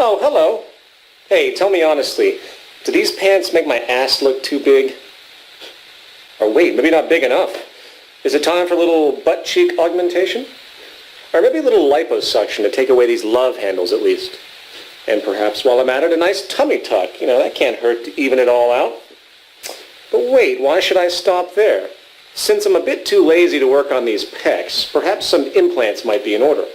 Oh, hello. Hey, tell me honestly, do these pants make my ass look too big? Or wait, maybe not big enough. Is it time for a little butt cheek augmentation? Or maybe a little liposuction to take away these love handles at least. And perhaps while I'm at it, a nice tummy tuck. That can't hurt to even it all out. But wait, why should I stop there? Since I'm a bit too lazy to work on these pecs, perhaps some implants might be in order.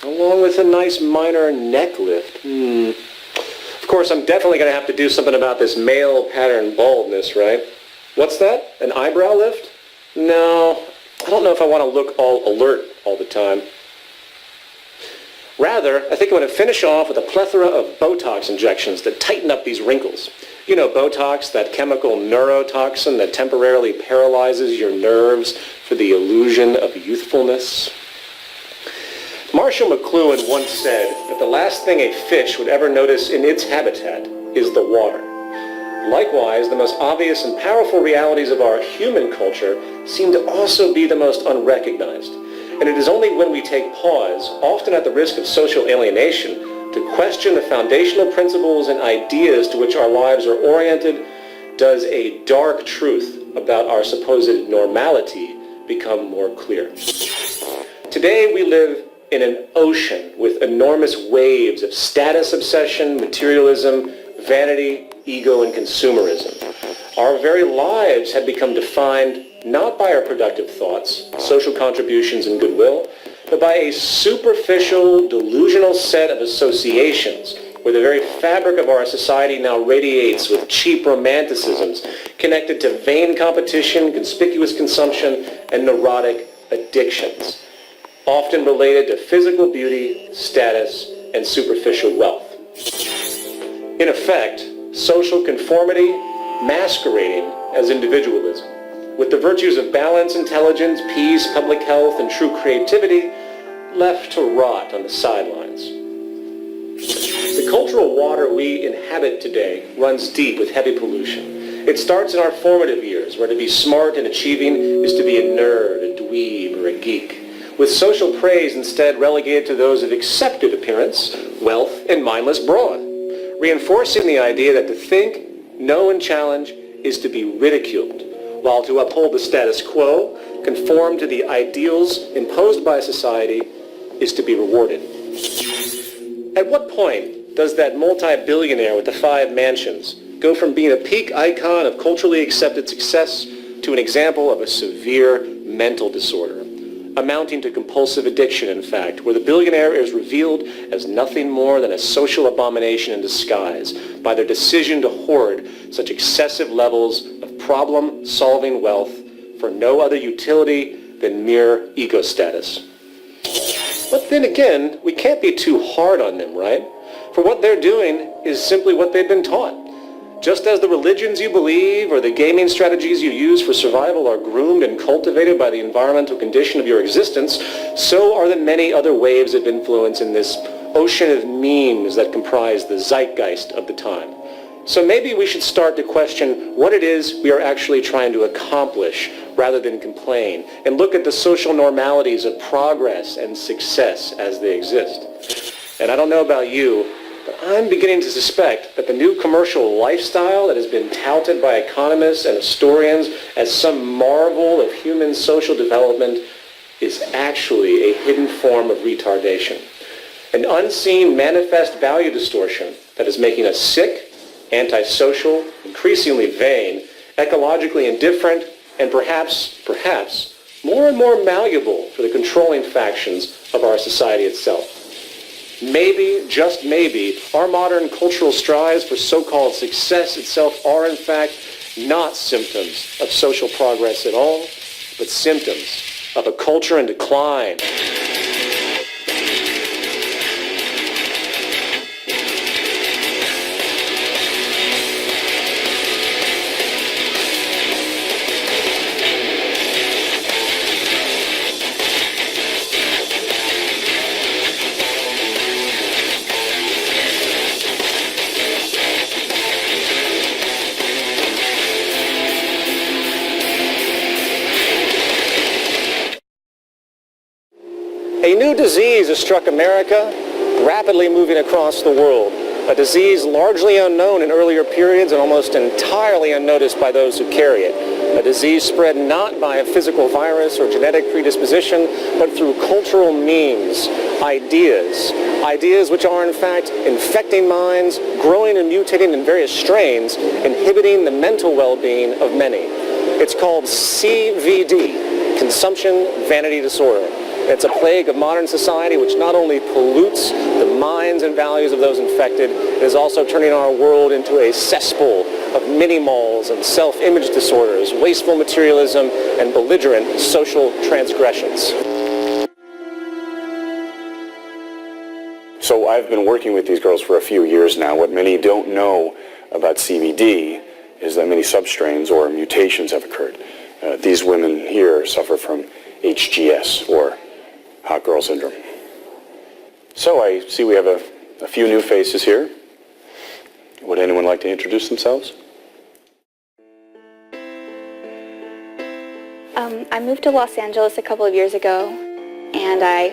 Along with a nice minor neck lift. Of course, I'm definitely going to have to do something about this male pattern baldness, right? What's that? An eyebrow lift? No, I don't know if I want to look all alert all the time. Rather, I think I'm going to finish off with a plethora of Botox injections that tighten up these wrinkles. You know Botox, that chemical neurotoxin that temporarily paralyzes your nerves for the illusion of youthfulness. Marshall McLuhan once said that the last thing a fish would ever notice in its habitat is the water. Likewise, the most obvious and powerful realities of our human culture seem to also be the most unrecognized. And it is only when we take pause, often at the risk of social alienation, to question the foundational principles and ideas to which our lives are oriented, does a dark truth about our supposed normality become more clear. Today we live in an ocean with enormous waves of status obsession, materialism, vanity, ego, and consumerism. Our very lives have become defined not by our productive thoughts, social contributions, and goodwill, but by a superficial, delusional set of associations where the very fabric of our society now radiates with cheap romanticisms connected to vain competition, conspicuous consumption, and neurotic addictions, often related to physical beauty, status, and superficial wealth. In effect, social conformity masquerading as individualism, with the virtues of balance, intelligence, peace, public health, and true creativity left to rot on the sidelines. The cultural water we inhabit today runs deep with heavy pollution. It starts in our formative years, where to be smart and achieving is to be a nerd, a dweeb, or a geek, with social praise instead relegated to those of accepted appearance, wealth, and mindless brawn, reinforcing the idea that to think, know, and challenge is to be ridiculed, while to uphold the status quo, conform to the ideals imposed by society, is to be rewarded. At what point does that multi-billionaire with the 5 mansions go from being a peak icon of culturally accepted success to an example of a severe mental disorder, amounting to compulsive addiction, in fact, where the billionaire is revealed as nothing more than a social abomination in disguise by their decision to hoard such excessive levels of problem-solving wealth for no other utility than mere ego status? But then again, we can't be too hard on them, right? For what they're doing is simply what they've been taught. Just as the religions you believe or the gaming strategies you use for survival are groomed and cultivated by the environmental condition of your existence, so are the many other waves of influence in this ocean of memes that comprise the zeitgeist of the time. So maybe we should start to question what it is we are actually trying to accomplish rather than complain, and look at the social normalities of progress and success as they exist. And I don't know about you, but I'm beginning to suspect that the new commercial lifestyle that has been touted by economists and historians as some marvel of human social development is actually a hidden form of retardation. An unseen manifest value distortion that is making us sick, antisocial, increasingly vain, ecologically indifferent, and perhaps, more and more malleable for the controlling factions of our society itself. Maybe, just maybe, our modern cultural strives for so-called success itself are, in fact, not symptoms of social progress at all, but symptoms of a culture in decline. A new disease has struck America, rapidly moving across the world, a disease largely unknown in earlier periods and almost entirely unnoticed by those who carry it. A disease spread not by a physical virus or genetic predisposition, but through cultural means, ideas which are in fact infecting minds, growing and mutating in various strains, inhibiting the mental well-being of many. It's called CVD, Consumption Vanity Disorder. It's a plague of modern society which not only pollutes the minds and values of those infected, it is also turning our world into a cesspool of mini-malls and self-image disorders, wasteful materialism, and belligerent social transgressions. So I've been working with these girls for a few years now. What many don't know about CVD is that many substrains or mutations have occurred. These women here suffer from HGS, or hot girl syndrome. So I see we have a few new faces here. Would anyone like to introduce themselves? I moved to Los Angeles a couple of years ago, and I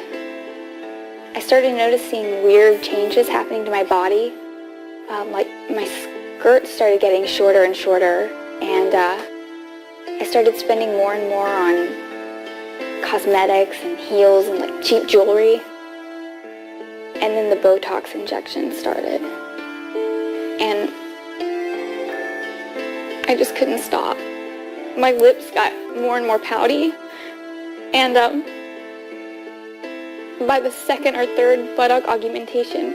started noticing weird changes happening to my body. Like my skirt started getting shorter and shorter, and I started spending more and more on cosmetics and heels and like cheap jewelry. And then the Botox injection started. And I just couldn't stop. My lips got more and more pouty. And by the second or third buttock augmentation,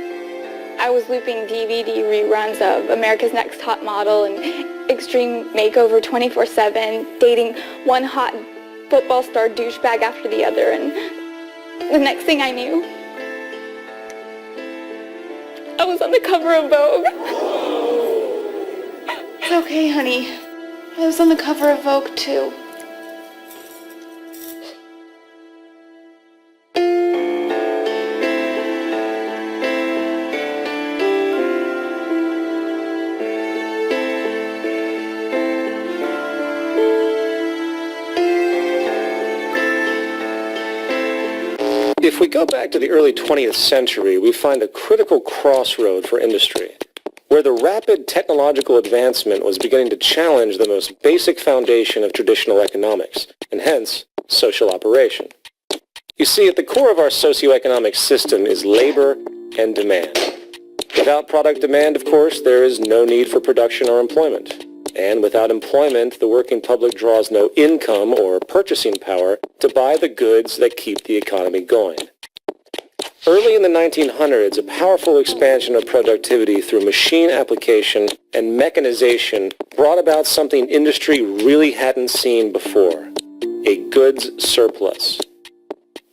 I was looping DVD reruns of America's Next Top Model and Extreme Makeover 24/7, dating one hot football star douchebag after the other, and the next thing I knew, I was on the cover of Vogue. It's okay, honey. I was on the cover of Vogue, too. If we go back to the early 20th century, we find a critical crossroad for industry, where the rapid technological advancement was beginning to challenge the most basic foundation of traditional economics, and hence, social operation. You see, at the core of our socioeconomic system is labor and demand. Without product demand, of course, there is no need for production or employment. And without employment, the working public draws no income or purchasing power to buy the goods that keep the economy going. Early in the 1900s, a powerful expansion of productivity through machine application and mechanization brought about something industry really hadn't seen before: a goods surplus.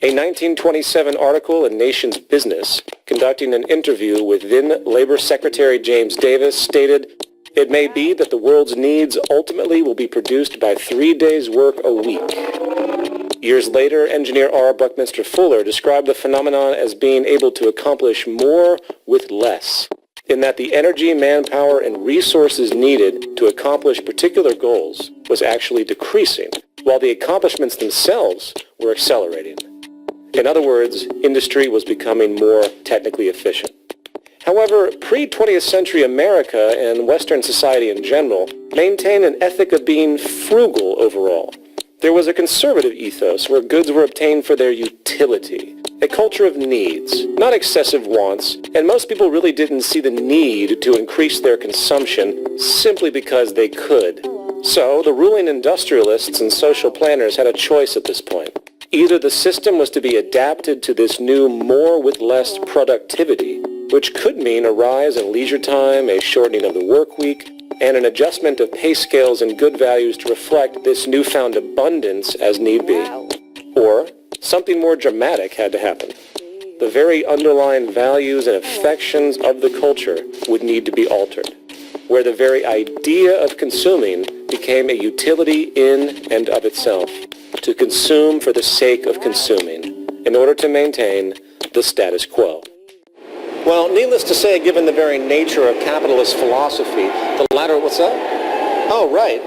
A 1927 article in Nation's Business, conducting an interview with then Labor Secretary James Davis, stated, "It may be that the world's needs ultimately will be produced by 3 days' work a week." Years later, engineer R. Buckminster Fuller described the phenomenon as being able to accomplish more with less, in that the energy, manpower, and resources needed to accomplish particular goals was actually decreasing, while the accomplishments themselves were accelerating. In other words, industry was becoming more technically efficient. However, pre-20th century America and Western society in general maintained an ethic of being frugal overall. There was a conservative ethos where goods were obtained for their utility, a culture of needs, not excessive wants, and most people really didn't see the need to increase their consumption simply because they could. So, the ruling industrialists and social planners had a choice at this point. Either the system was to be adapted to this new more with less productivity, which could mean a rise in leisure time, a shortening of the work week, and an adjustment of pay scales and good values to reflect this newfound abundance as need be. Or something more dramatic had to happen. The very underlying values and affections of the culture would need to be altered, where the very idea of consuming became a utility in and of itself, to consume for the sake of consuming, in order to maintain the status quo. Well, needless to say, given the very nature of capitalist philosophy, the latter, what's that? Oh, right.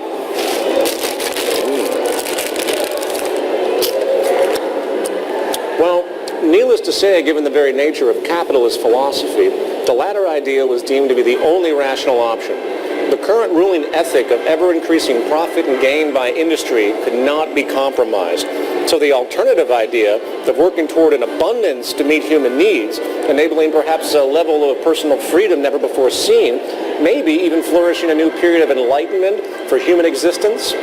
Well, needless Needless to say, given the very nature of capitalist philosophy, the latter idea was deemed to be the only rational option. The current ruling ethic of ever-increasing profit and gain by industry could not be compromised. So the alternative idea of working toward an abundance to meet human needs, enabling perhaps a level of personal freedom never before seen, maybe even flourishing a new period of enlightenment for human existence,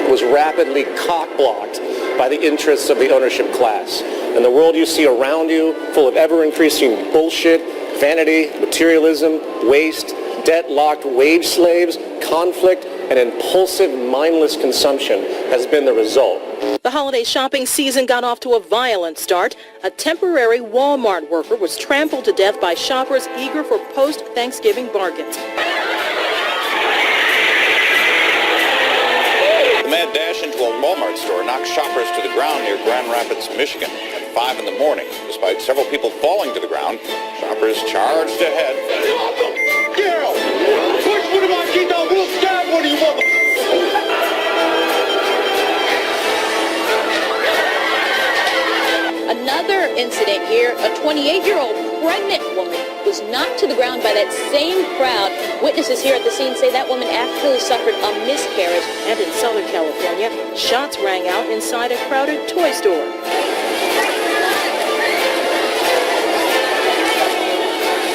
was rapidly cock-blocked by the interests of the ownership class. And the world you see around you, full of ever-increasing bullshit, vanity, materialism, waste, debt-locked wage slaves, conflict, and impulsive, mindless consumption has been the result. The holiday shopping season got off to a violent start. A temporary Walmart worker was trampled to death by shoppers eager for post-Thanksgiving bargains. The man dashed into a Walmart store, knocked shoppers to the ground near Grand Rapids, Michigan at 5 in the morning. Despite several people falling to the ground, shoppers charged ahead. Get out! Push one of my kids out! We'll stab one of you mother... Another incident here, a 28-year-old pregnant woman was knocked to the ground by that same crowd. Witnesses here at the scene say that woman actually suffered a miscarriage. And in Southern California, shots rang out inside a crowded toy store.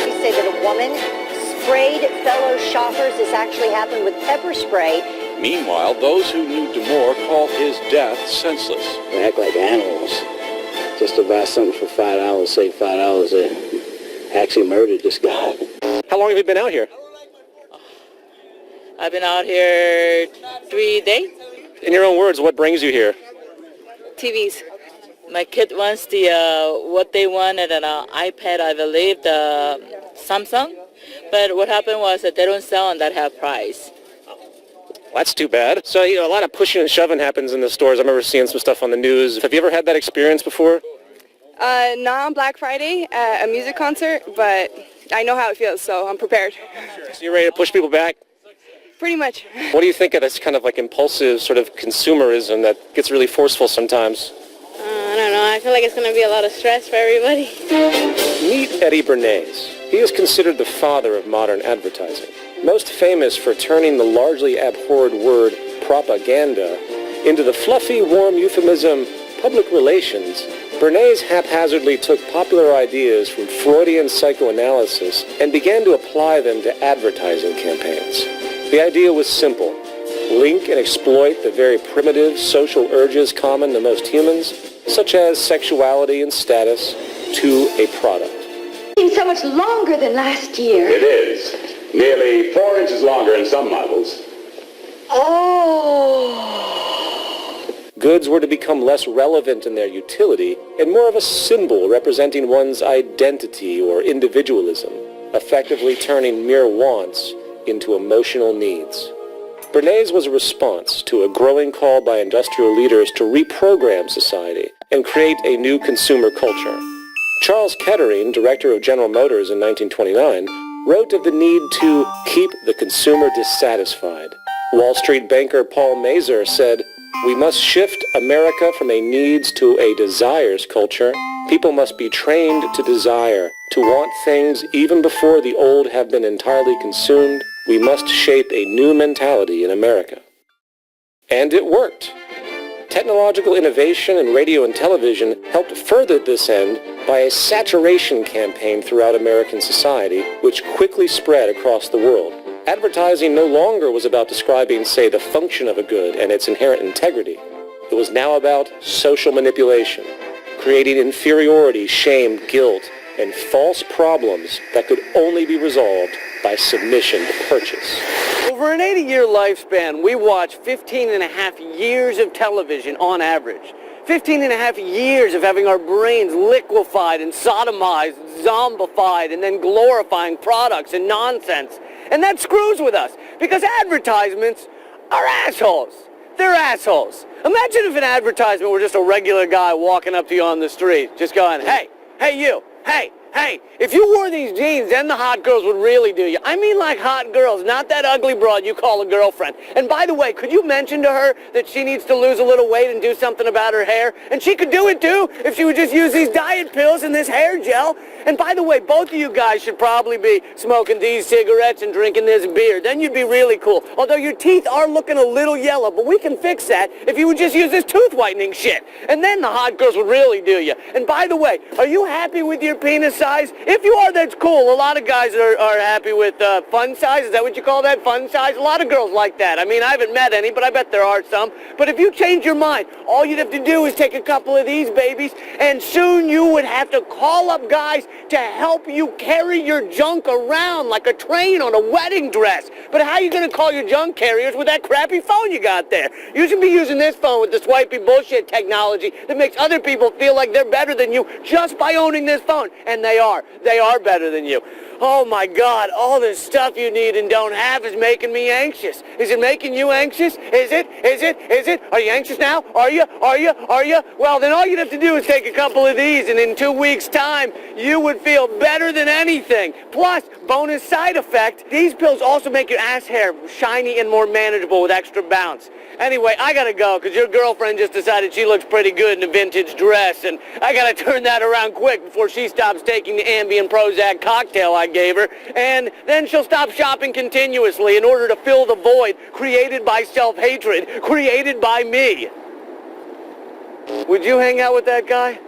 They say that a woman sprayed fellow shoppers. This actually happened with pepper spray. Meanwhile, those who knew DeMoore called his death senseless. They act like animals. Just to buy something for $5, say $5, they actually murdered this guy. How long have you been out here? I've been out here 3 days. In your own words, what brings you here? TVs. My kid wants what they wanted, an iPad, I believe, the Samsung. But what happened was that they don't sell on that half price. Well, that's too bad. So, a lot of pushing and shoving happens in the stores. I remember seeing some stuff on the news. Have you ever had that experience before? Not on Black Friday at a music concert, but I know how it feels, so I'm prepared. So you're ready to push people back? Pretty much. What do you think of this kind of like impulsive sort of consumerism that gets really forceful sometimes? I don't know. I feel like it's going to be a lot of stress for everybody. Meet Eddie Bernays. He is considered the father of modern advertising. Most famous for turning the largely abhorred word propaganda into the fluffy, warm euphemism public relations, Bernays haphazardly took popular ideas from Freudian psychoanalysis and began to apply them to advertising campaigns. The idea was simple. Link and exploit the very primitive social urges common to most humans, such as sexuality and status, to a product. It's so much longer than last year. It is. Nearly 4 inches longer in some models. Oh. Goods were to become less relevant in their utility and more of a symbol representing one's identity or individualism, effectively turning mere wants into emotional needs. Bernays was a response to a growing call by industrial leaders to reprogram society and create a new consumer culture. Charles Kettering, director of General Motors in 1929, wrote of the need to keep the consumer dissatisfied. Wall Street banker Paul Mazur said, "We must shift America from a needs to a desires culture. People must be trained to desire, to want things even before the old have been entirely consumed. We must shape a new mentality in America." And it worked. Technological innovation in radio and television helped further this end by a saturation campaign throughout American society, which quickly spread across the world. Advertising no longer was about describing, say, the function of a good and its inherent integrity. It was now about social manipulation, creating inferiority, shame, guilt, and false problems that could only be resolved by submission to purchase. Over an 80-year lifespan, we watch 15 and a half years of television on average. 15 and a half years of having our brains liquefied and sodomized, zombified, and then glorifying products and nonsense. And that screws with us, because advertisements are assholes. They're assholes. Imagine if an advertisement were just a regular guy walking up to you on the street, just going, hey you, hey, Hey, if you wore these jeans, then the hot girls would really do you. I mean like hot girls, not that ugly broad you call a girlfriend. And by the way, could you mention to her that she needs to lose a little weight and do something about her hair? And she could do it too if she would just use these diet pills and this hair gel. And by the way, both of you guys should probably be smoking these cigarettes and drinking this beer. Then you'd be really cool. Although your teeth are looking a little yellow, but we can fix that if you would just use this tooth whitening shit. And then the hot girls would really do you. And by the way, are you happy with your penis size? If you are, that's cool. A lot of guys are happy with fun size. Is that what you call that, fun size? A lot of girls like that. I mean, I haven't met any, but I bet there are some. But if you change your mind, all you'd have to do is take a couple of these babies, and soon you would have to call up guys to help you carry your junk around like a train on a wedding dress. But how are you going to call your junk carriers with that crappy phone you got there? You should be using this phone with the swipey bullshit technology that makes other people feel like they're better than you just by owning this phone. And they are. They are better than you. Oh my God, all this stuff you need and don't have is making me anxious. Is it making you anxious? Is it? Is it? Is it? Are you anxious now? Are you? Are you? Are you? Well, then all you'd have to do is take a couple of these, and in 2 weeks' time, you would feel better than anything. Plus, bonus side effect, these pills also make your ass hair shiny and more manageable with extra bounce. Anyway, I gotta go, because your girlfriend just decided she looks pretty good in a vintage dress, and I gotta turn that around quick before she stops taking the Ambien Prozac cocktail I gave her, and then she'll stop shopping continuously in order to fill the void created by self-hatred, created by me. Would you hang out with that guy?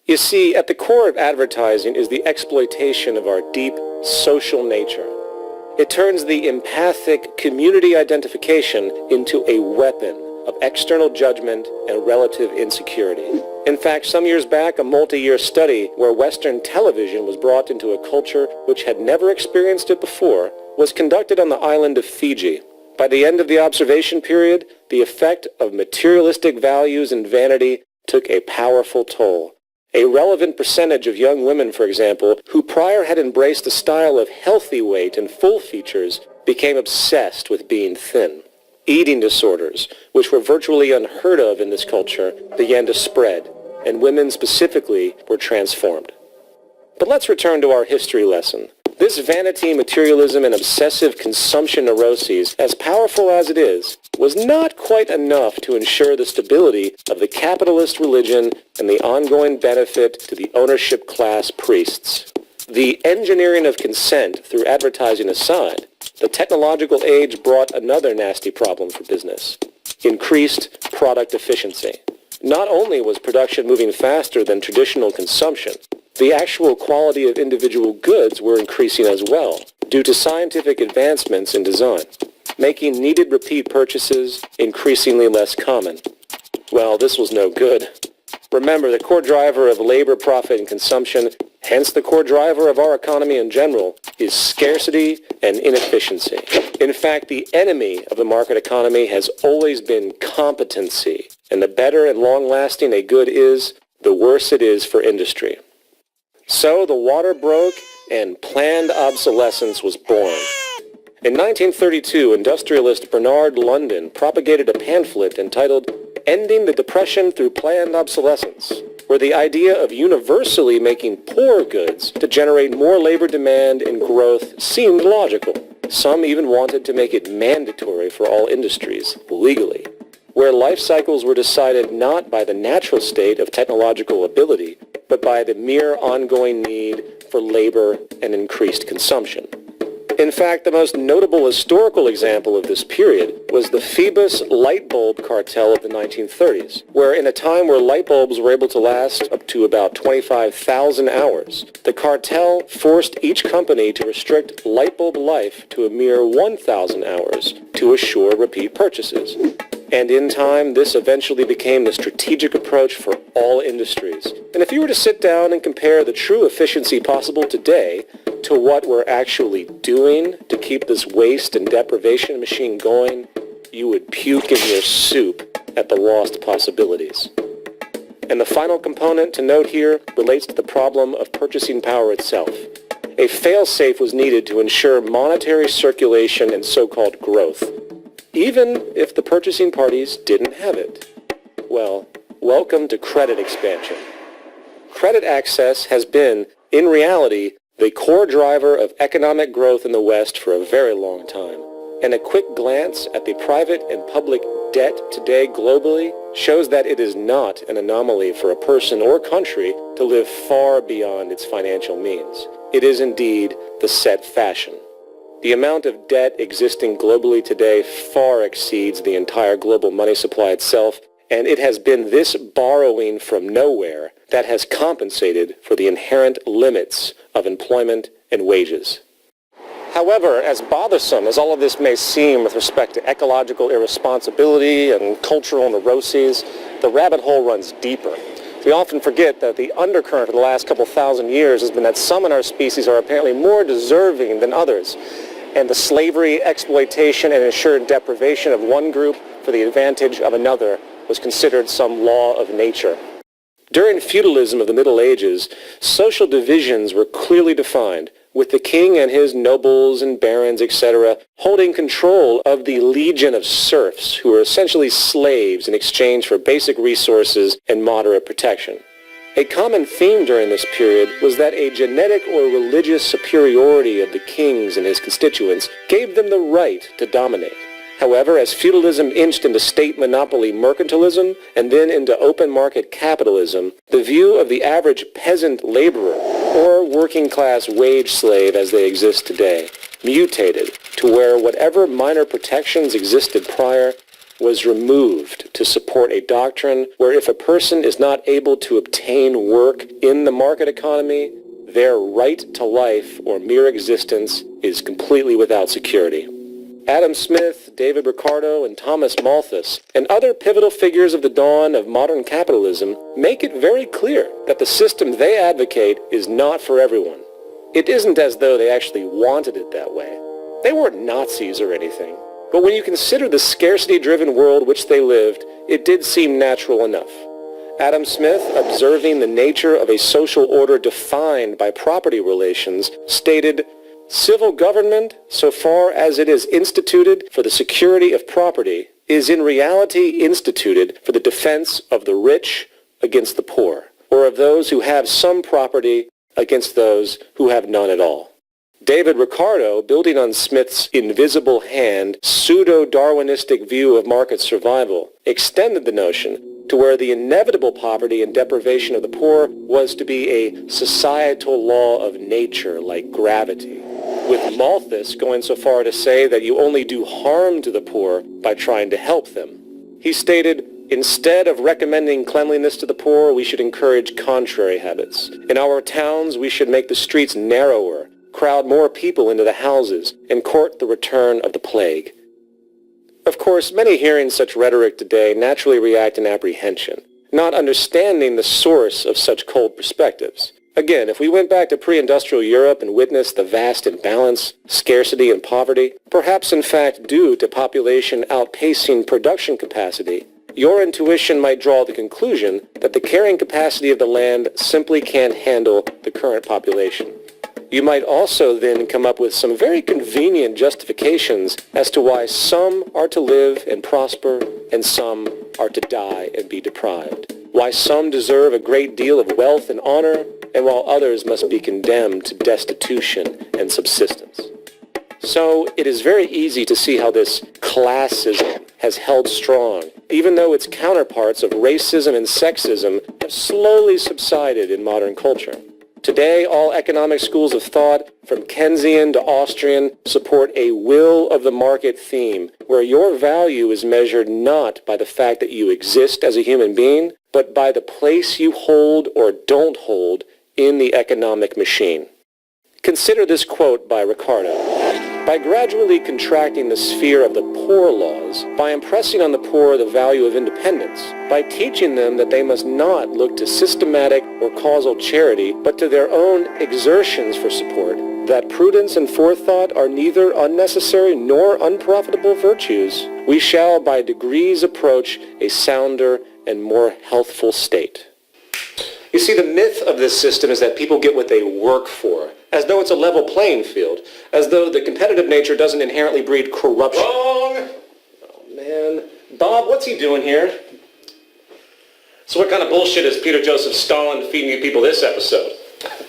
You see, at the core of advertising is the exploitation of our deep social nature. It turns the empathic community identification into a weapon of external judgment and relative insecurity. In fact, some years back, a multi-year study where Western television was brought into a culture which had never experienced it before was conducted on the island of Fiji. By the end of the observation period, the effect of materialistic values and vanity took a powerful toll. A relevant percentage of young women, for example, who prior had embraced a style of healthy weight and full features, became obsessed with being thin. Eating disorders, which were virtually unheard of in this culture, began to spread, and women specifically were transformed. But let's return to our history lesson. This vanity, materialism, and obsessive consumption neuroses, as powerful as it is, was not quite enough to ensure the stability of the capitalist religion and the ongoing benefit to the ownership class priests. The engineering of consent through advertising aside, the technological age brought another nasty problem for business: increased product efficiency. Not only was production moving faster than traditional consumption, the actual quality of individual goods were increasing as well, due to scientific advancements in design, making needed repeat purchases increasingly less common. Well, this was no good. Remember, the core driver of labor, profit, and consumption, hence the core driver of our economy in general, is scarcity and inefficiency. In fact, the enemy of the market economy has always been competency, and the better and long-lasting a good is, the worse it is for industry. So the water broke and planned obsolescence was born. In 1932, industrialist Bernard London propagated a pamphlet entitled Ending the Depression Through Planned Obsolescence, where the idea of universally making poor goods to generate more labor demand and growth seemed logical. Some even wanted to make it mandatory for all industries, legally, where life cycles were decided not by the natural state of technological ability, but by the mere ongoing need for labor and increased consumption. In fact, the most notable historical example of this period was the Phoebus light bulb cartel of the 1930s, where in a time where light bulbs were able to last up to about 25,000 hours, the cartel forced each company to restrict light bulb life to a mere 1,000 hours to assure repeat purchases. And in time, this eventually became the strategic approach for all industries. And if you were to sit down and compare the true efficiency possible today to what we're actually doing to keep this waste and deprivation machine going, you would puke in your soup at the lost possibilities. And the final component to note here relates to the problem of purchasing power itself. A fail-safe was needed to ensure monetary circulation and so-called growth, even if the purchasing parties didn't have it. Well, welcome to credit expansion. credit access has been, in reality, the core driver of economic growth in the West for a very long time. And a quick glance at the private and public debt today globally shows that it is not an anomaly for a person or country to live far beyond its financial means. It is indeed the set fashion. The amount of debt existing globally today far exceeds the entire global money supply itself, and it has been this borrowing from nowhere that has compensated for the inherent limits of employment and wages. However, as bothersome as all of this may seem with respect to ecological irresponsibility and cultural neuroses, the rabbit hole runs deeper. We often forget that the undercurrent of the last couple thousand years has been that some in our species are apparently more deserving than others, and the slavery, exploitation, and ensured deprivation of one group for the advantage of another was considered some law of nature. During feudalism of the Middle Ages, social divisions were clearly defined, with the king and his nobles and barons, etc., holding control of the legion of serfs who were essentially slaves in exchange for basic resources and moderate protection. A common theme during this period was that a genetic or religious superiority of the kings and his constituents gave them the right to dominate. However, as feudalism inched into state monopoly mercantilism and then into open market capitalism, the view of the average peasant laborer or working class wage slave as they exist today mutated to where whatever minor protections existed prior was removed to support a doctrine where if a person is not able to obtain work in the market economy, their right to life or mere existence is completely without security. Adam Smith, David Ricardo, and Thomas Malthus, and other pivotal figures of the dawn of modern capitalism make it very clear that the system they advocate is not for everyone. It isn't as though they actually wanted it that way. They weren't Nazis or anything. But when you consider the scarcity-driven world which they lived, it did seem natural enough. Adam Smith, observing the nature of a social order defined by property relations, stated, "Civil government, so far as it is instituted for the security of property, is in reality instituted for the defense of the rich against the poor, or of those who have some property against those who have none at all." David Ricardo, building on Smith's invisible hand, pseudo-Darwinistic view of market survival, extended the notion to where the inevitable poverty and deprivation of the poor was to be a societal law of nature like gravity, with Malthus going so far to say that you only do harm to the poor by trying to help them. He stated, "Instead of recommending cleanliness to the poor, we should encourage contrary habits. In our towns, we should make the streets narrower, crowd more people into the houses, and court the return of the plague." Of course, many hearing such rhetoric today naturally react in apprehension, not understanding the source of such cold perspectives. Again, if we went back to pre-industrial Europe and witnessed the vast imbalance, scarcity, and poverty, perhaps in fact due to population outpacing production capacity, your intuition might draw the conclusion that the carrying capacity of the land simply can't handle the current population. You might also then come up with some very convenient justifications as to why some are to live and prosper and some are to die and be deprived. Why some deserve a great deal of wealth and honor, and while others must be condemned to destitution and subsistence. So it is very easy to see how this classism has held strong, even though its counterparts of racism and sexism have slowly subsided in modern culture. Today, all economic schools of thought, from Keynesian to Austrian, support a will of the market theme, where your value is measured not by the fact that you exist as a human being, but by the place you hold or don't hold in the economic machine. Consider this quote by Ricardo. "By gradually contracting the sphere of the poor laws, by impressing on the poor the value of independence, by teaching them that they must not look to systematic or causal charity, but to their own exertions for support, that prudence and forethought are neither unnecessary nor unprofitable virtues, we shall by degrees approach a sounder and more healthful state." You see, the myth of this system is that people get what they work for, as though it's a level playing field, as though the competitive nature doesn't inherently breed corruption. Wrong! Oh, man. Bob, what's he doing here? So what kind of bullshit is Peter Joseph Stalin feeding you people this episode?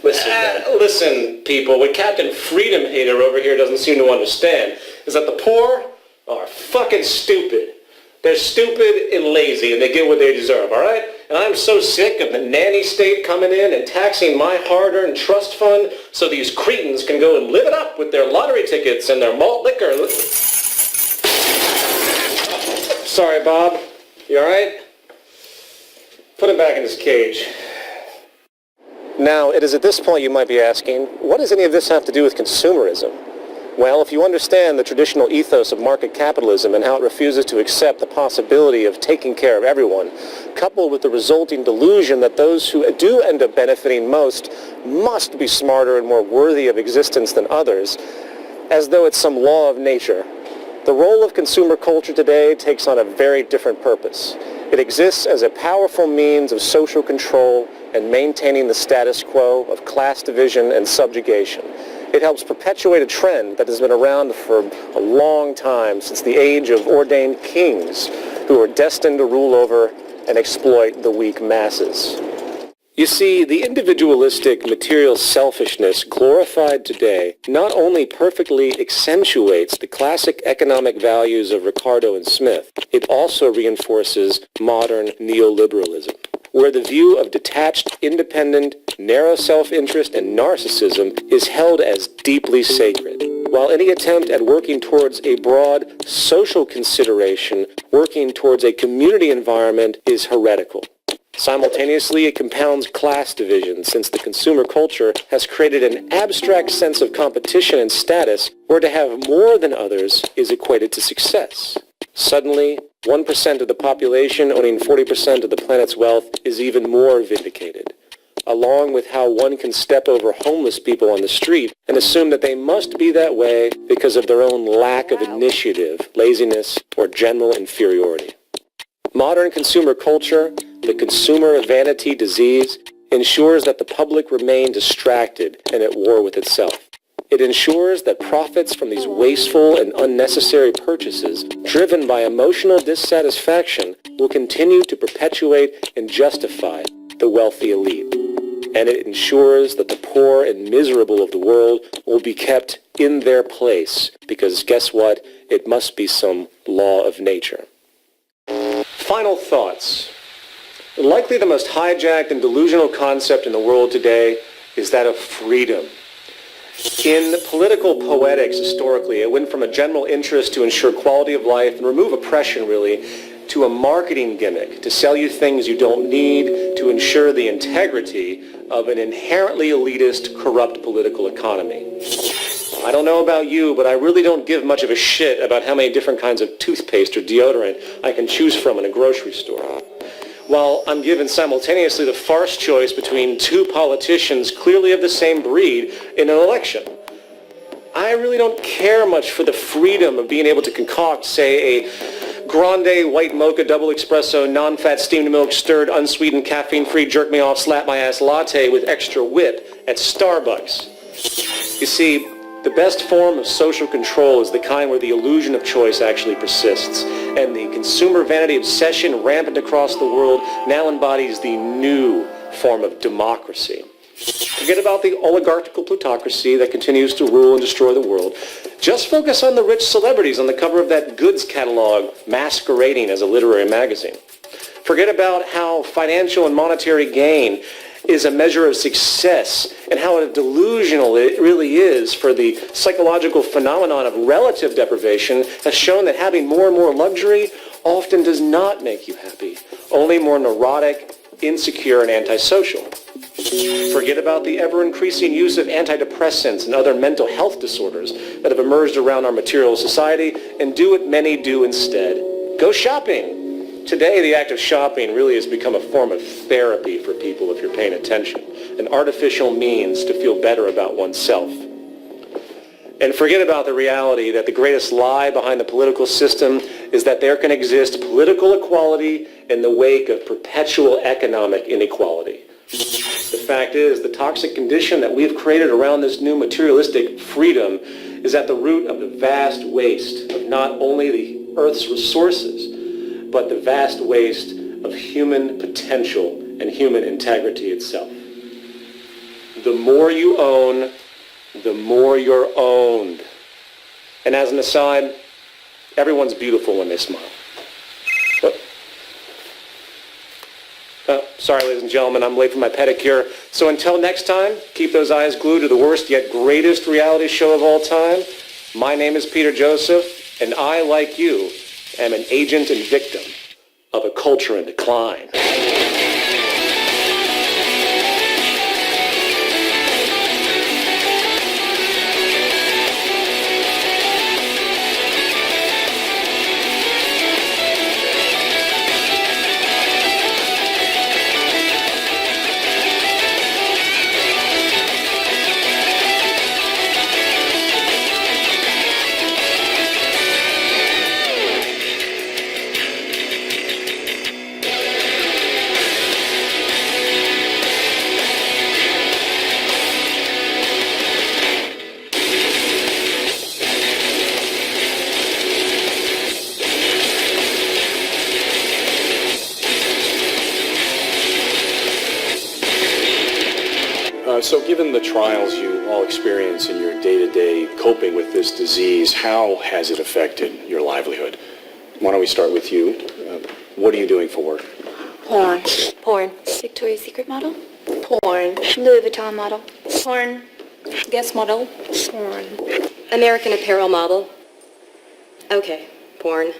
Listen, people, what Captain Freedom Hater over here doesn't seem to understand is that the poor are fucking stupid. They're stupid and lazy, and they get what they deserve, all right? And I'm so sick of the nanny state coming in and taxing my hard-earned trust fund so these cretins can go and live it up with their lottery tickets and their malt liquor. Sorry, Bob. You all right? Put him back in his cage. Now, it is at this point you might be asking, what does any of this have to do with consumerism? Well, if you understand the traditional ethos of market capitalism and how it refuses to accept the possibility of taking care of everyone, coupled with the resulting delusion that those who do end up benefiting most must be smarter and more worthy of existence than others, as though it's some law of nature, the role of consumer culture today takes on a very different purpose. It exists as a powerful means of social control and maintaining the status quo of class division and subjugation. It helps perpetuate a trend that has been around for a long time, since the age of ordained kings who are destined to rule over and exploit the weak masses. You see, the individualistic material selfishness glorified today not only perfectly accentuates the classic economic values of Ricardo and Smith, it also reinforces modern neoliberalism, where the view of detached, independent, narrow self-interest and narcissism is held as deeply sacred, while any attempt at working towards a broad social consideration, working towards a community environment, is heretical. Simultaneously, it compounds class division, since the consumer culture has created an abstract sense of competition and status where to have more than others is equated to success. Suddenly, 1% of the population owning 40% of the planet's wealth is even more vindicated, along with how one can step over homeless people on the street and assume that they must be that way because of their own lack of initiative, laziness, or general inferiority. Modern consumer culture, the consumer vanity disease, ensures that the public remain distracted and at war with itself. It ensures that profits from these wasteful and unnecessary purchases, driven by emotional dissatisfaction, will continue to perpetuate and justify the wealthy elite. And it ensures that the poor and miserable of the world will be kept in their place, because guess what? It must be some law of nature. Final thoughts. Likely the most hijacked and delusional concept in the world today is that of freedom. In political poetics, historically, it went from a general interest to ensure quality of life and remove oppression, really, to a marketing gimmick to sell you things you don't need to ensure the integrity of an inherently elitist, corrupt political economy. I don't know about you, but I really don't give much of a shit about how many different kinds of toothpaste or deodorant I can choose from in a grocery store. While I'm given simultaneously the farce choice between two politicians clearly of the same breed in an election. I really don't care much for the freedom of being able to concoct, say, a grande white mocha double espresso, non-fat steamed milk stirred, unsweetened, caffeine-free, jerk-me-off, slap-my-ass latte with extra whip at Starbucks. You see, the best form of social control is the kind where the illusion of choice actually persists, and the consumer vanity obsession rampant across the world now embodies the new form of democracy. Forget about the oligarchical plutocracy that continues to rule and destroy the world. Just focus on the rich celebrities on the cover of that goods catalog masquerading as a literary magazine. Forget about how financial and monetary gain is a measure of success and how delusional it really is, for the psychological phenomenon of relative deprivation has shown that having more and more luxury often does not make you happy, only more neurotic, insecure, and antisocial. Forget about the ever-increasing use of antidepressants and other mental health disorders that have emerged around our material society, and do what many do instead. Go shopping. Today, the act of shopping really has become a form of therapy for people if you're paying attention, an artificial means to feel better about oneself. And forget about the reality that the greatest lie behind the political system is that there can exist political equality in the wake of perpetual economic inequality. The fact is, the toxic condition that we have created around this new materialistic freedom is at the root of the vast waste of not only the Earth's resources, but the vast waste of human potential and human integrity itself. The more you own, the more you're owned. And as an aside, everyone's beautiful when they smile. Sorry, ladies and gentlemen, I'm late for my pedicure. So until next time, keep those eyes glued to the worst yet greatest reality show of all time. My name is Peter Joseph, and I, like you, am an agent and victim of a culture in decline. So given the trials you all experience in your day-to-day coping with this disease, how has it affected your livelihood? Why don't we start with you? What are you doing for work? Porn. Porn. Victoria's Secret model. Porn. Louis Vuitton model. Porn. Guest model. Porn. American Apparel model. Okay, porn.